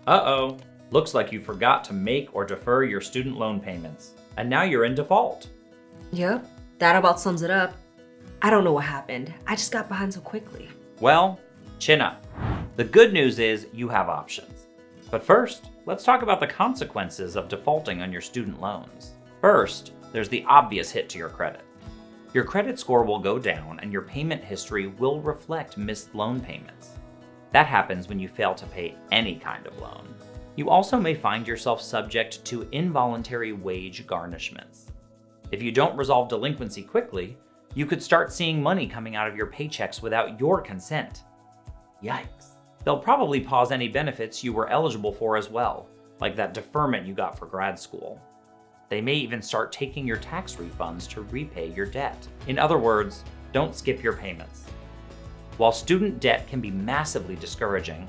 Uh-oh, looks like you forgot to make or defer your student loan payments, and now you're in default. Yep, that about sums it up. I don't know what happened. I just got behind so quickly. Well, chin up. The good news is you have options. But first, let's talk about the consequences of defaulting on your student loans. First, there's the obvious hit to your credit. Your credit score will go down and your payment history will reflect missed loan payments. That happens when you fail to pay any kind of loan. You also may find yourself subject to involuntary wage garnishments. If you don't resolve delinquency quickly, you could start seeing money coming out of your paychecks without your consent. Yikes. They'll probably pause any benefits you were eligible for as well, like that deferment you got for grad school. They may even start taking your tax refunds to repay your debt. In other words, don't skip your payments. While student debt can be massively discouraging,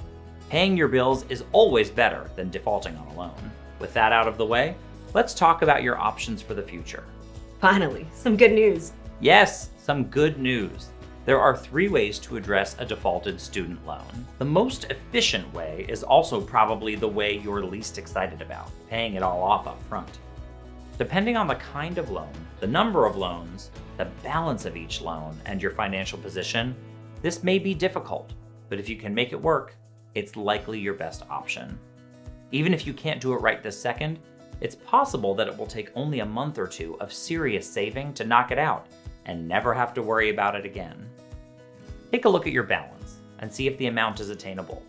paying your bills is always better than defaulting on a loan. With that out of the way, let's talk about your options for the future. Finally, some good news. Yes, some good news. There are 3 ways to address a defaulted student loan. The most efficient way is also probably the way you're least excited about, paying it all off up front. Depending on the kind of loan, the number of loans, the balance of each loan, and your financial position, this may be difficult, but if you can make it work, it's likely your best option. Even if you can't do it right this second, it's possible that it will take only a month or 2 of serious saving to knock it out and never have to worry about it again. Take a look at your balance and see if the amount is attainable.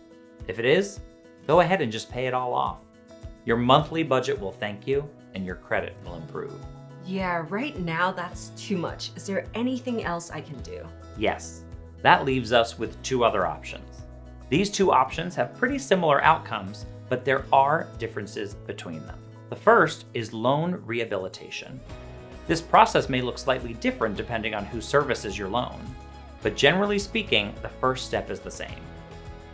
If it is, go ahead and just pay it all off. Your monthly budget will thank you and your credit will improve. Yeah, right now that's too much. Is there anything else I can do? Yes, that leaves us with 2 other options. These 2 options have pretty similar outcomes, but there are differences between them. The first is loan rehabilitation. This process may look slightly different depending on who services your loan, but generally speaking, the first step is the same.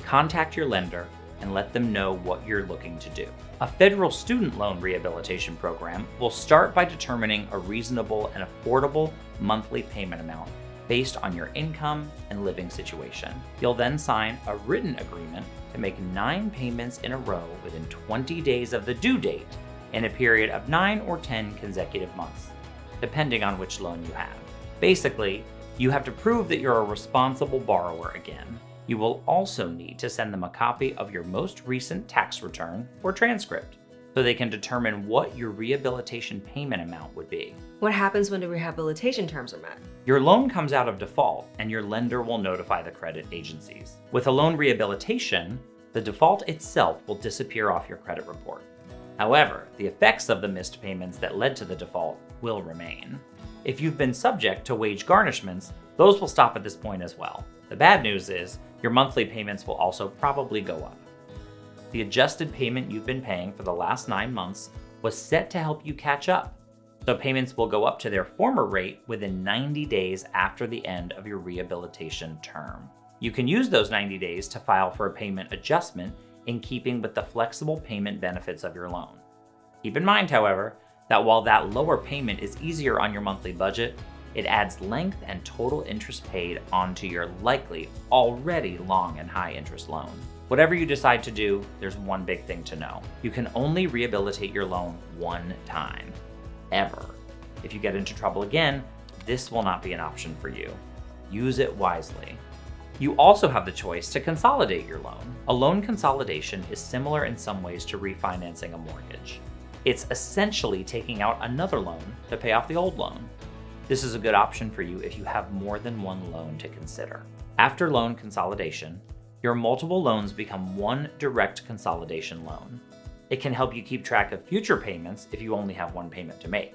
Contact your lender and let them know what you're looking to do. A federal student loan rehabilitation program will start by determining a reasonable and affordable monthly payment amount based on your income and living situation. You'll then sign a written agreement to make 9 payments in a row within 20 days of the due date in a period of 9 or 10 consecutive months, depending on which loan you have. Basically, you have to prove that you're a responsible borrower again. You will also need to send them a copy of your most recent tax return or transcript so they can determine what your rehabilitation payment amount would be. What happens when the rehabilitation terms are met? Your loan comes out of default and your lender will notify the credit agencies. With a loan rehabilitation, the default itself will disappear off your credit report. However, the effects of the missed payments that led to the default will remain. If you've been subject to wage garnishments, those will stop at this point as well. The bad news is your monthly payments will also probably go up. The adjusted payment you've been paying for the last 9 months was set to help you catch up, so payments will go up to their former rate within 90 days after the end of your rehabilitation term. You can use those 90 days to file for a payment adjustment in keeping with the flexible payment benefits of your loan. Keep in mind, however, that while that lower payment is easier on your monthly budget, it adds length and total interest paid onto your likely already long and high interest loan. Whatever you decide to do, there's one big thing to know. You can only rehabilitate your loan one time, ever. If you get into trouble again, this will not be an option for you. Use it wisely. You also have the choice to consolidate your loan. A loan consolidation is similar in some ways to refinancing a mortgage. It's essentially taking out another loan to pay off the old loan. This is a good option for you if you have more than one loan to consider. After loan consolidation, your multiple loans become one direct consolidation loan. It can help you keep track of future payments if you only have one payment to make.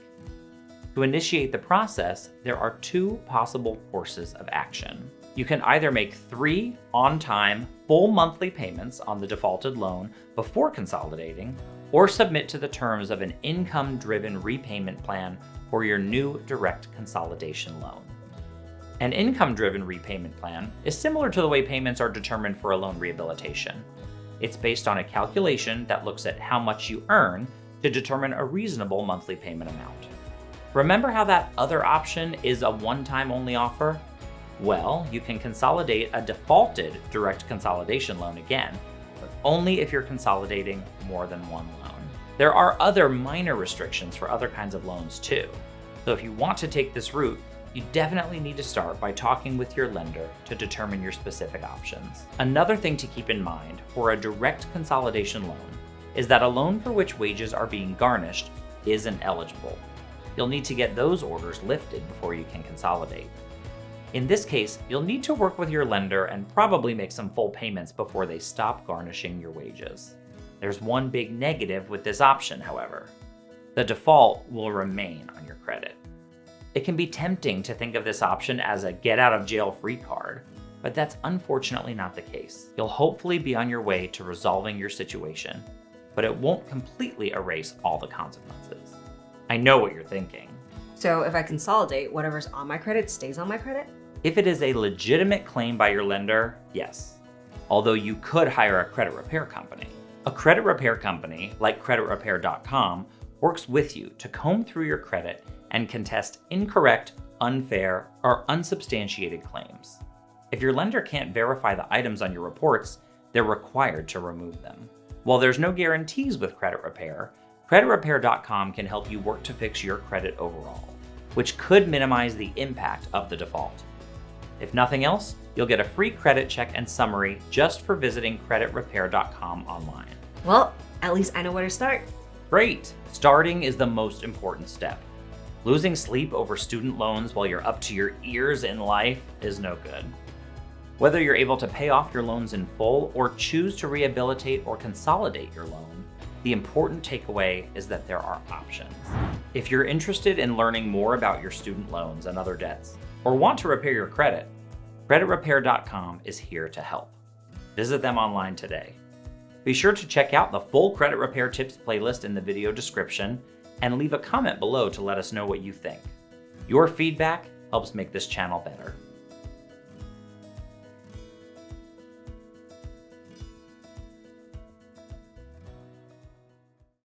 To initiate the process, there are 2 possible courses of action. You can either make 3 on-time, full monthly payments on the defaulted loan before consolidating, or submit to the terms of an income-driven repayment plan for your new direct consolidation loan. An income-driven repayment plan is similar to the way payments are determined for a loan rehabilitation. It's based on a calculation that looks at how much you earn to determine a reasonable monthly payment amount. Remember how that other option is a one-time only offer? Well, you can consolidate a defaulted direct consolidation loan again, but only if you're consolidating more than one loan. There are other minor restrictions for other kinds of loans too. So if you want to take this route, you definitely need to start by talking with your lender to determine your specific options. Another thing to keep in mind for a direct consolidation loan is that a loan for which wages are being garnished isn't eligible. You'll need to get those orders lifted before you can consolidate. In this case, you'll need to work with your lender and probably make some full payments before they stop garnishing your wages. There's one big negative with this option, however. The default will remain on your credit. It can be tempting to think of this option as a get-out-of-jail-free card, but that's unfortunately not the case. You'll hopefully be on your way to resolving your situation, but it won't completely erase all the consequences. I know what you're thinking. So if I consolidate, whatever's on my credit stays on my credit? If it is a legitimate claim by your lender, yes. Although you could hire a credit repair company. A credit repair company, like creditrepair.com, works with you to comb through your credit and contest incorrect, unfair, or unsubstantiated claims. If your lender can't verify the items on your reports, they're required to remove them. While there's no guarantees with credit repair, creditrepair.com can help you work to fix your credit overall, which could minimize the impact of the default. If nothing else, you'll get a free credit check and summary just for visiting creditrepair.com online. Well, at least I know where to start. Great! Starting is the most important step. Losing sleep over student loans while you're up to your ears in life is no good. Whether you're able to pay off your loans in full or choose to rehabilitate or consolidate your loan, the important takeaway is that there are options. If you're interested in learning more about your student loans and other debts, or want to repair your credit, creditrepair.com is here to help. Visit them online today. Be sure to check out the full credit repair tips playlist in the video description and leave a comment below to let us know what you think. Your feedback helps make this channel better.